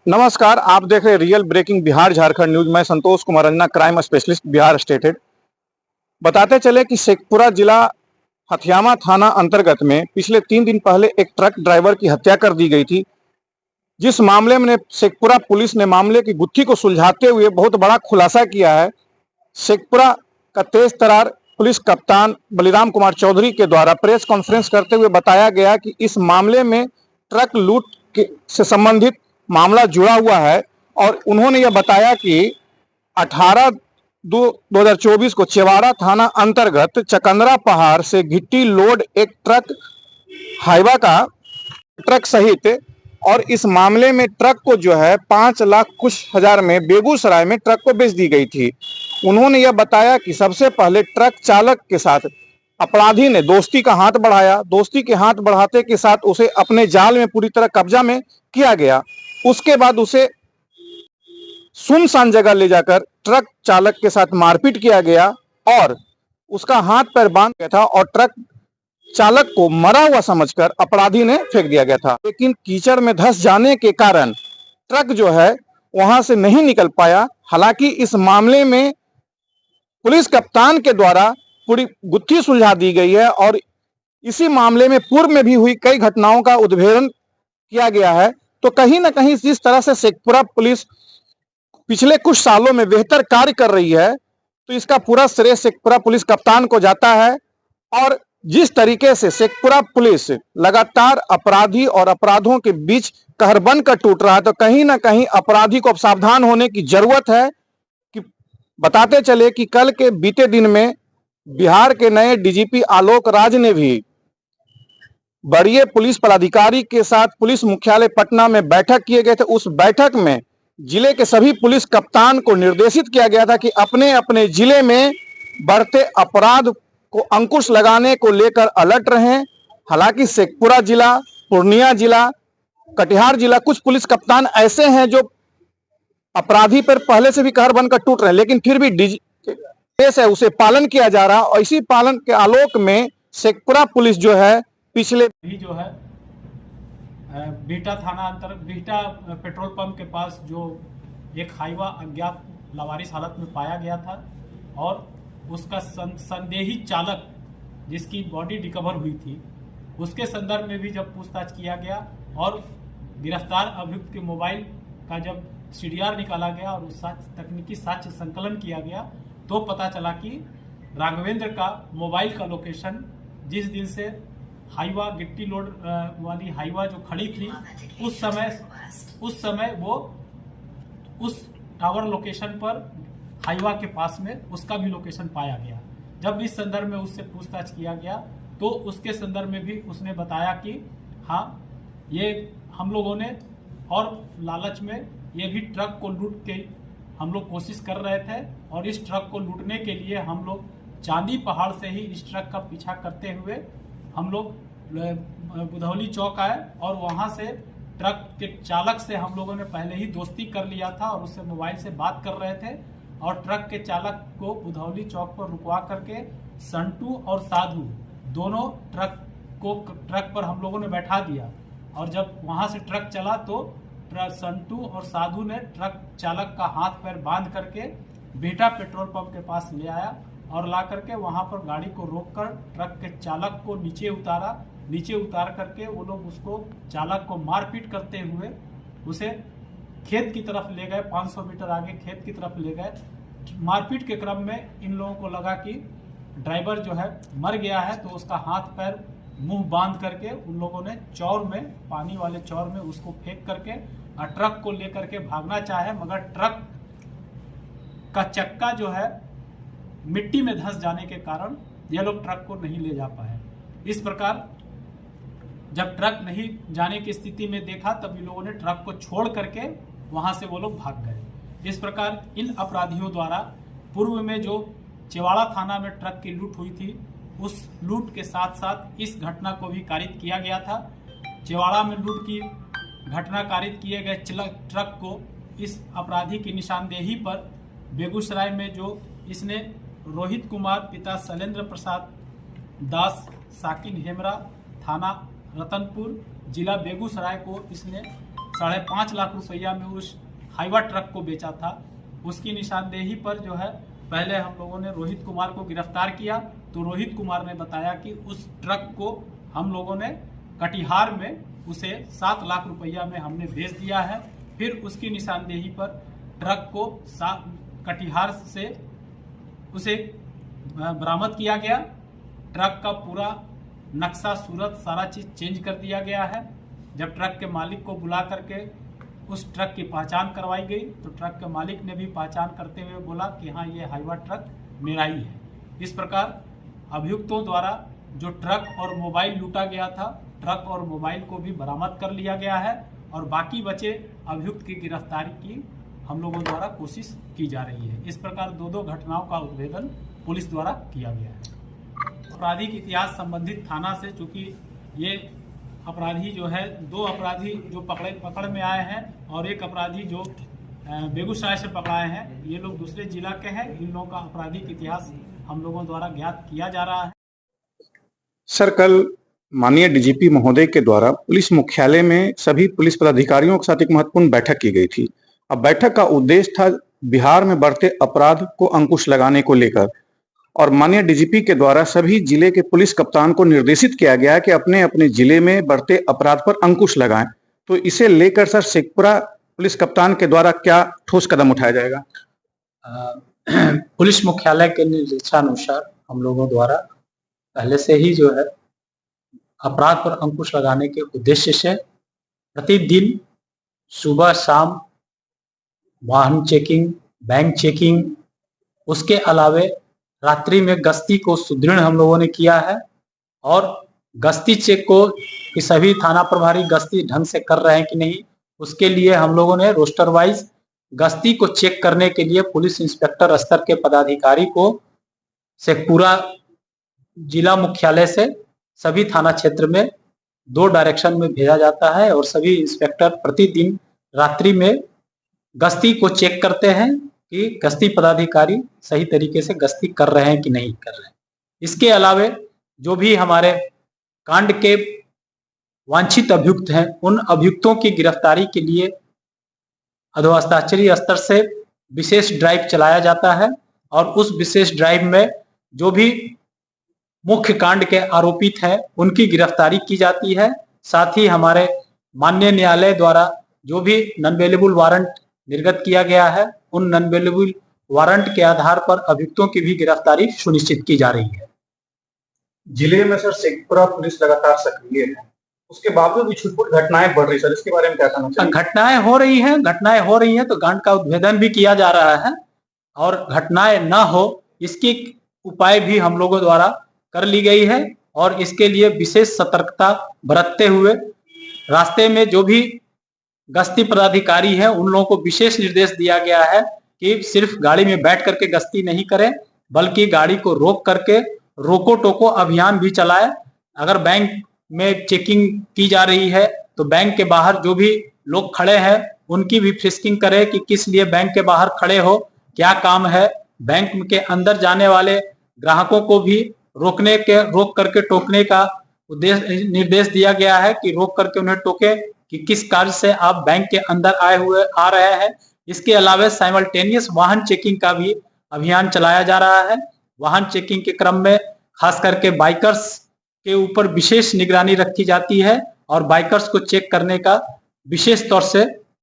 नमस्कार, आप देख रहे हैं real breaking Bihar Jharkhand news. मैं Santosh Kumar Ranjana, crime specialist Bihar stated. बताते चले कि शेखपुरा जिला हथियामा थाना अंतर्गत में पिछले 3 दिन पहले एक ट्रक ड्राइवर की हत्या कर दी गई थी। जिस मामले में शेखपुरा पुलिस ने मामले की गुत्थी को सुलझाते हुए बहुत बड़ा खुलासा किया है। शेखपुरा का तेज तर्रार पुलिस कप्तान बलिराम कुमार चौधरी के द्वारा प्रेस कॉन्फ्रेंस करते हुए बताया गया कि इस मामले में ट्रक लूट से संबंधित मामला जुड़ा हुआ है और उन्होंने यह बताया कि 18/2/2024 को चेवाड़ा थाना अंतर्गत चकंदरा पहाड़ से गिट्टी लोड एक ट्रक हाईवा का ट्रक सहित और इस मामले में ट्रक को जो है 5 लाख कुछ हजार में बेगूसराय में ट्रक को बेच दी गई थी। उन्होंने यह बताया कि सबसे पहले ट्रक चालक के साथ अपराधी ने दोस्ती का हाथ बढ़ाया। दोस्ती के हाथ बढ़ाते के साथ उसे अपने जाल में पूरी तरह कब्जा में किया गया। उसके बाद उसे सुनसान जगह ले जाकर ट्रक चालक के साथ मारपीट किया गया और उसका हाथ पैर बांध गया था और ट्रक चालक को मरा हुआ समझकर अपराधी ने फेंक दिया गया था। लेकिन कीचड़ में धंस जाने के कारण ट्रक जो है वहां से नहीं निकल पाया। हालांकि इस मामले में पुलिस कप्तान के द्वारा पूरी गुत्थी सुलझा दी गई है और इसी मामले में पूर्व में भी हुई कई घटनाओं का उद्भेदन किया गया है। तो कहीं ना कहीं जिस तरह से शेखपुरा पुलिस पिछले कुछ सालों में बेहतर कार्य कर रही है, तो इसका पूरा श्रेय शेखपुरा पुलिस कप्तान को जाता है। और जिस तरीके से शेखपुरा पुलिस लगातार अपराधी और अपराधों के बीच कहर बनकर टूट रहा है, तो कहीं ना कहीं अपराधी को अब सावधान होने की जरूरत है। कि बताते चले कि कल के बीते दिन में बिहार के नए डीजीपी आलोक राज ने भी बड़े पुलिस पदाधिकारी के साथ पुलिस मुख्यालय पटना में बैठक किए गए थे। उस बैठक में जिले के सभी पुलिस कप्तान को निर्देशित किया गया था कि अपने अपने जिले में बढ़ते अपराध को अंकुश लगाने को लेकर अलर्ट रहें। हालांकि शेखपुरा जिला, पूर्णिया जिला, कटिहार जिला, कुछ पुलिस कप्तान ऐसे हैं जो अपराधी पर पहले से भी कहर बनकर टूट रहे हैं, लेकिन फिर भी देश है उसे पालन किया जा रहा है। और इसी पालन के आलोक में शेखपुरा पुलिस जो है पिछले भी जो है बिहटा थाना अंतर्गत बिहटा पेट्रोल पंप के पास जो एक हाईवा अज्ञात लावारिस हालत में पाया गया था और उसका संदेही चालक जिसकी बॉडी रिकवर हुई थी, उसके संदर्भ में भी जब पूछताछ किया गया और गिरफ्तार अभियुक्त के मोबाइल का जब सीडीआर निकाला गया और उस तकनीकी साक्ष्य संकलन किया गया, तो पता चला कि राघवेंद्र का मोबाइल का लोकेशन जिस दिन से हाईवा गिट्टी लोड वाली हाईवा जो खड़ी थी उस समय वो उस टावर लोकेशन पर हाईवा के पास में उसका भी लोकेशन पाया गया। जब इस संदर्भ में उससे पूछताछ किया गया तो उसके संदर्भ में भी उसने बताया कि हाँ, ये हम लोगों ने और लालच में ये भी ट्रक को लूट के हम लोग कोशिश कर रहे थे और इस ट्रक को लूटने के लिए हम लोग चांदी पहाड़ से ही इस ट्रक का पीछा करते हुए हम लोग बुधौली चौक आए और वहां से ट्रक के चालक से हम लोगों ने पहले ही दोस्ती कर लिया था और उससे मोबाइल से बात कर रहे थे और ट्रक के चालक को बुधौली चौक पर रुकवा करके संटू और साधु दोनों ट्रक पर हम लोगों ने बैठा दिया और जब वहां से ट्रक चला तो संटू और साधु ने ट्रक चालक का हाथ पैर बांध करके बिहटा पेट्रोल पंप के पास ले आया और ला करके वहां पर गाड़ी को रोककर ट्रक के चालक को नीचे उतार करके वो लोग उसको चालक को मारपीट करते हुए उसे खेत की तरफ ले गए। 500 मीटर आगे खेत की तरफ ले गए। मारपीट के क्रम में इन लोगों को लगा कि ड्राइवर जो है मर गया है, तो उसका हाथ पैर मुंह बांध करके उन लोगों ने चौर में, पानी वाले चौर में उसको फेंक करके ट्रक को लेकर के भागना चाहे, मगर ट्रक का चक्का जो है मिट्टी में धंस जाने के कारण ये लोग ट्रक को नहीं ले जा पाए। इस प्रकार जब ट्रक नहीं जाने की स्थिति में देखा तब इन लोगों ने ट्रक को छोड़ करके वहां से वो लोग भाग गए। इस प्रकार इन अपराधियों द्वारा पूर्व में जो चेवाड़ा थाना में ट्रक की लूट हुई थी, उस लूट के साथ साथ इस घटना को भी कारित किया गया था। चेवाड़ा में लूट की घटना कारित किए गए ट्रक को इस अपराधी की निशानदेही पर बेगूसराय में जो इसने रोहित कुमार पिता शैलेंद्र प्रसाद दास साकिन हेमरा थाना रतनपुर जिला बेगूसराय को इसने 5.5 लाख रुपया में उस हाईवा ट्रक को बेचा था। उसकी निशानदेही पर जो है पहले हम लोगों ने रोहित कुमार को गिरफ्तार किया, तो रोहित कुमार ने बताया कि उस ट्रक को हम लोगों ने कटिहार में उसे 7 लाख रुपया में हमने बेच दिया है। फिर उसकी निशानदेही पर ट्रक को कटिहार से उसे बरामद किया गया। ट्रक का पूरा नक्शा सूरत सारा चीज़ चेंज कर दिया गया है। जब ट्रक के मालिक को बुला करके उस ट्रक की पहचान करवाई गई तो ट्रक के मालिक ने भी पहचान करते हुए बोला कि हाँ, ये हाईवा ट्रक मेरा ही है। इस प्रकार अभियुक्तों द्वारा जो ट्रक और मोबाइल लूटा गया था, ट्रक और मोबाइल को भी बरामद कर लिया गया है और बाकी बचे अभियुक्त की गिरफ्तारी की हम लोगों द्वारा कोशिश की जा रही है। इस प्रकार दो घटनाओं का उद्भेदन पुलिस द्वारा किया गया है। आपराधिक इतिहास संबंधित थाना से, चूंकि ये अपराधी जो है 2 अपराधी जो पकड़ में आए हैं और एक अपराधी जो बेगूसराय से पकड़ाए हैं, ये लोग दूसरे जिला के हैं। इन लोगों का आपराधिक इतिहास हम लोगों द्वारा ज्ञात किया जा रहा है। सर, कल माननीय डीजीपी महोदय के द्वारा पुलिस मुख्यालय में सभी पुलिस पदाधिकारियों के साथ एक महत्वपूर्ण बैठक की गई थी। अब बैठक का उद्देश्य था बिहार में बढ़ते अपराध को अंकुश लगाने को लेकर, और माननीय डीजीपी के द्वारा सभी जिले के पुलिस कप्तान को निर्देशित किया गया है कि अपने अपने जिले में बढ़ते अपराध पर अंकुश लगाएं। तो इसे लेकर सर शेखपुरा पुलिस कप्तान के द्वारा क्या ठोस कदम उठाया जाएगा? पुलिस मुख्यालय के निर्देशानुसार हम लोगों द्वारा पहले से ही जो है अपराध पर अंकुश लगाने के उद्देश्य से प्रतिदिन सुबह शाम वाहन चेकिंग, बैंक चेकिंग, उसके अलावे रात्रि में गश्ती को सुदृढ़ हम लोगों ने किया है। और गश्ती चेक को कि सभी थाना प्रभारी गश्ती ढंग से कर रहे हैं कि नहीं, उसके लिए हम लोगों ने रोस्टर वाइज गश्ती को चेक करने के लिए पुलिस इंस्पेक्टर स्तर के पदाधिकारी को शेखपुरा जिला मुख्यालय से सभी थाना क्षेत्र में 2 डायरेक्शन में भेजा जाता है और सभी इंस्पेक्टर प्रतिदिन रात्रि में गश्ती को चेक करते हैं कि गश्ती पदाधिकारी सही तरीके से गश्ती कर रहे हैं कि नहीं कर रहे हैं। इसके अलावे जो भी हमारे कांड के वांछित अभियुक्त हैं, उन अभियुक्तों की गिरफ्तारी के लिए अधोहस्ताक्षरी स्तर से विशेष ड्राइव चलाया जाता है और उस विशेष ड्राइव में जो भी मुख्य कांड के आरोपित हैं उनकी गिरफ्तारी की जाती है। साथ ही हमारे माननीय न्यायालय द्वारा जो भी नॉन बेलेबल वारंट निर्गत किया गया है, उन नॉन बेलेबल वारंट के आधार पर अभियुक्तों की भी गिरफ्तारी सुनिश्चित की जा रही है। जिले में सर शेखपुरा पुलिस लगातार सक्रिय है, उसके बावजूद भी छुटपुट घटनाएं बढ़ रही, सर इसके बारे में क्या कहना चाहिए? घटनाएं हो रही हैं तो कांड का उद्भेदन भी किया जा रहा है और घटनाएं न हो इसकी उपाय भी हम लोगों द्वारा कर ली गई है और इसके लिए विशेष सतर्कता बरतते हुए रास्ते में जो भी गश्ती पदाधिकारी है उन लोगों को विशेष निर्देश दिया गया है कि सिर्फ गाड़ी में बैठ करके गश्ती नहीं करें, बल्कि गाड़ी को रोक करके रोको टोको अभियान भी चलाए। अगर बैंक में चेकिंग की जा रही है तो बैंक के बाहर जो भी लोग खड़े हैं उनकी भी फ्रिस्किंग करे कि किस लिए बैंक के बाहर खड़े हो, क्या काम है। बैंक के अंदर जाने वाले ग्राहकों को भी रोक करके टोकने का निर्देश दिया गया है कि रोक करके उन्हें टोके कि किस कार्य से आप बैंक के अंदर आ रहे हैं। इसके अलावा साइमल्टेनियस वाहन चेकिंग का भी अभियान चलाया जा रहा है। वाहन चेकिंग के क्रम में खास करके बाइकर्स के ऊपर विशेष निगरानी रखी जाती है और बाइकर्स को चेक करने का विशेष तौर से